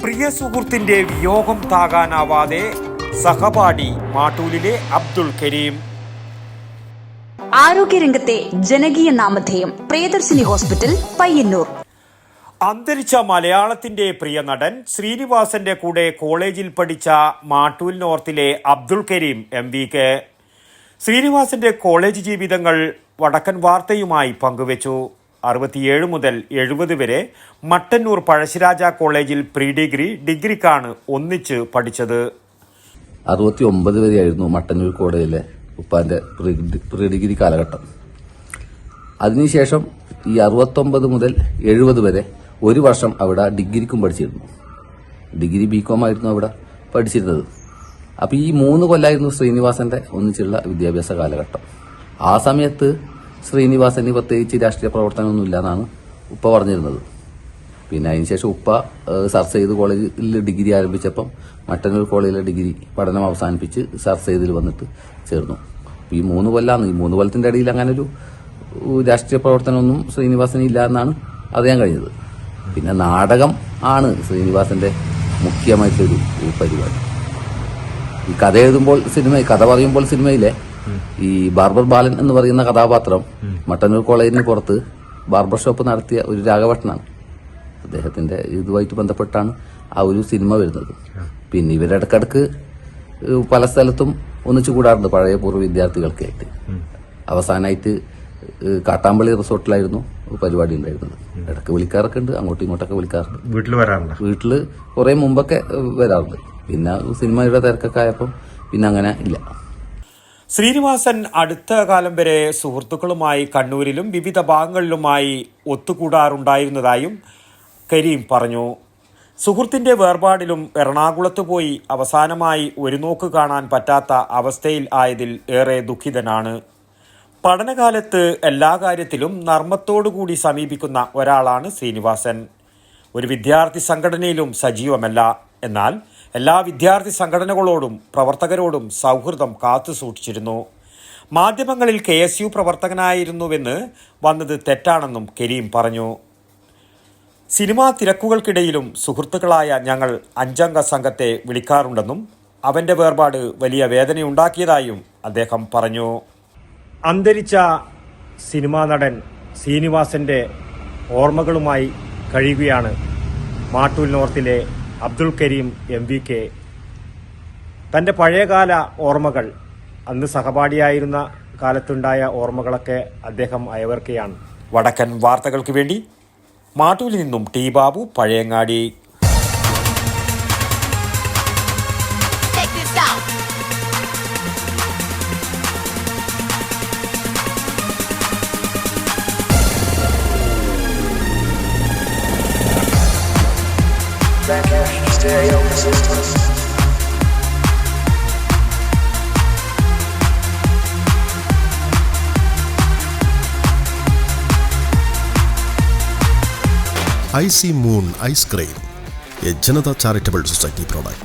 പ്രിയ സുഹൃത്തിന്റെ വിയോഗം താങ്ങാനാവാതെ സഹപാഠി മാട്ടൂലിലെ അബ്ദുൾ കരീം. ആരോഗ്യരംഗത്തെ ജനകീയ നാമധേയം പ്രിയദർശിനി ഹോസ്പിറ്റൽ പയ്യന്നൂർ. അന്തരിച്ച മലയാളത്തിന്റെ പ്രിയ നടൻ ശ്രീനിവാസന്റെ കൂടെ കോളേജിൽ പഠിച്ച മാട്ടൂൽ നോർത്തിലെ അബ്ദുൾ കരീം MVK ശ്രീനിവാസന്റെ കോളേജ് ജീവിതങ്ങൾ വടക്കൻ വാർത്തയുമായി പങ്കുവച്ചു. 67 മുതൽ 70 വരെ മട്ടന്നൂർ പഴശ്ശിരാജ കോളേജിൽ പ്രീ ഡിഗ്രിക്കാണ് ഒന്നിച്ച് പഠിച്ചത്. 69 വരെയായിരുന്നു മട്ടന്നൂർ കോളേജിലെ ഉപ്പാന്റെ പ്രീ ഡിഗ്രി കാലഘട്ടം. അതിനുശേഷം ഈ 69 മുതൽ 70 വരെ ഒരു വർഷം അവിടെ ഡിഗ്രിക്കും പഠിച്ചിരുന്നു. ഡിഗ്രി BCom ആയിരുന്നു അവിടെ പഠിച്ചിരുന്നത്. അപ്പോൾ ഈ 3 കൊല്ലമായിരുന്നു ശ്രീനിവാസന്റെ ഒന്നിച്ചുള്ള വിദ്യാഭ്യാസ കാലഘട്ടം. ആ സമയത്ത് ശ്രീനിവാസന് പ്രത്യേകിച്ച് രാഷ്ട്രീയ പ്രവർത്തനമൊന്നും ഇല്ലെന്നാണ് ഉപ്പ പറഞ്ഞിരുന്നത്. പിന്നെ അതിനുശേഷം ഉപ്പ സർ സെയ്ദ് കോളേജിൽ ഡിഗ്രി ആരംഭിച്ചപ്പം മട്ടന്നൂർ കോളേജിലെ ഡിഗ്രി പഠനം അവസാനിപ്പിച്ച് സർ സെയ്ദിൽ വന്നിട്ട് ചേർന്നു. ഈ 3 കൊല്ലമാണ്. ഈ 3 കൊല്ലത്തിന്റെ ഇടയിൽ അങ്ങനെ ഒരു രാഷ്ട്രീയ പ്രവർത്തനമൊന്നും ശ്രീനിവാസന് ഇല്ല എന്നാണ് അറിയാൻ കഴിഞ്ഞത്. പിന്നെ നാടകം ആണ് ശ്രീനിവാസന്റെ മുഖ്യമായിട്ടൊരു പരിപാടി. ഈ കഥ എഴുതുമ്പോൾ കഥ പറയുമ്പോൾ സിനിമയിലെ ഈ ബാർബർ ബാലൻ എന്ന് പറയുന്ന കഥാപാത്രം മട്ടന്നൂർ കോളേജിന് പുറത്ത് ബാർബർ ഷോപ്പ് നടത്തിയ ഒരു രാഘവട്ടനാണ്. അദ്ദേഹത്തിന്റെ ഇതുമായിട്ട് ബന്ധപ്പെട്ടാണ് ആ ഒരു സിനിമ വരുന്നത്. പിന്നെ ഇവരിടക്കിടക്ക് പല സ്ഥലത്തും ഒന്നിച്ചു കൂടാറുണ്ട് പഴയ പൂർവ്വ വിദ്യാർത്ഥികൾക്കായിട്ട്. അവസാനമായിട്ട് കാട്ടാമ്പള്ളി റിസോർട്ടിലായിരുന്നു പരിപാടി ഉണ്ടായിരുന്നത്. ഇടയ്ക്ക് വിളിക്കാറൊക്കെ ഉണ്ട്, അങ്ങോട്ടും ഇങ്ങോട്ടൊക്കെ വിളിക്കാറുണ്ട്. വീട്ടില് കുറെ മുമ്പൊക്കെ വരാറുണ്ട്. പിന്നെ സിനിമയുടെ തിരക്കൊക്കെ ആയപ്പോൾ പിന്നെ അങ്ങനെ ഇല്ല. ശ്രീനിവാസൻ അടുത്ത കാലം വരെ സുഹൃത്തുക്കളുമായി കണ്ണൂരിലും വിവിധ ഭാഗങ്ങളിലുമായി ഒത്തുകൂടാറുണ്ടായിരുന്നതായും കരീം പറഞ്ഞു. സുഹൃത്തിന്റെ വേർപാടിലും എറണാകുളത്ത് പോയി അവസാനമായി ഒരു നോക്ക് കാണാൻ പറ്റാത്ത അവസ്ഥയിൽ ആയതിൽ ഏറെ ദുഃഖിതനാണ്. പഠനകാലത്ത് എല്ലാ കാര്യത്തിലും നർമ്മത്തോടുകൂടി സമീപിക്കുന്ന ഒരാളാണ് ശ്രീനിവാസൻ. ഒരു വിദ്യാർത്ഥി സംഘടനയിലും സജീവമല്ല. എന്നാൽ എല്ലാ വിദ്യാർത്ഥി സംഘടനകളോടും പ്രവർത്തകരോടും സൗഹൃദം കാത്തുസൂക്ഷിച്ചിരുന്നു. മാധ്യമങ്ങളിൽ KSU പ്രവർത്തകനായിരുന്നുവെന്ന് വന്നത് തെറ്റാണെന്നും കരീം പറഞ്ഞു. സിനിമാ തിരക്കുകൾക്കിടയിലും സുഹൃത്തുക്കളായ ഞങ്ങൾ 5 അംഗ സംഘത്തെ വിളിക്കാറുണ്ടെന്നും അവന്റെ വേർപാട് വലിയ വേദനയുണ്ടാക്കിയതായും അദ്ദേഹം പറഞ്ഞു. അന്തരിച്ച സിനിമാ നടൻ ശ്രീനിവാസന്റെ ഓർമ്മകളുമായി കഴിയുകയാണ് മാട്ടൂൽ നോർത്തിലെ അബ്ദുൾ കരീം MVK. തൻ്റെ പഴയകാല ഓർമ്മകൾ, അന്ന് സഹപാഠിയായിരുന്ന കാലത്തുണ്ടായ ഓർമ്മകളൊക്കെ അദ്ദേഹം അയവർക്കുകയാണ്. വടക്കൻ വാർത്തകൾക്ക് വേണ്ടി മാട്ടൂലിൽ നിന്നും T Babu, Pazhayangadi. Stereo systems. IC Moon Ice Cream, a Janata Charitable Society product.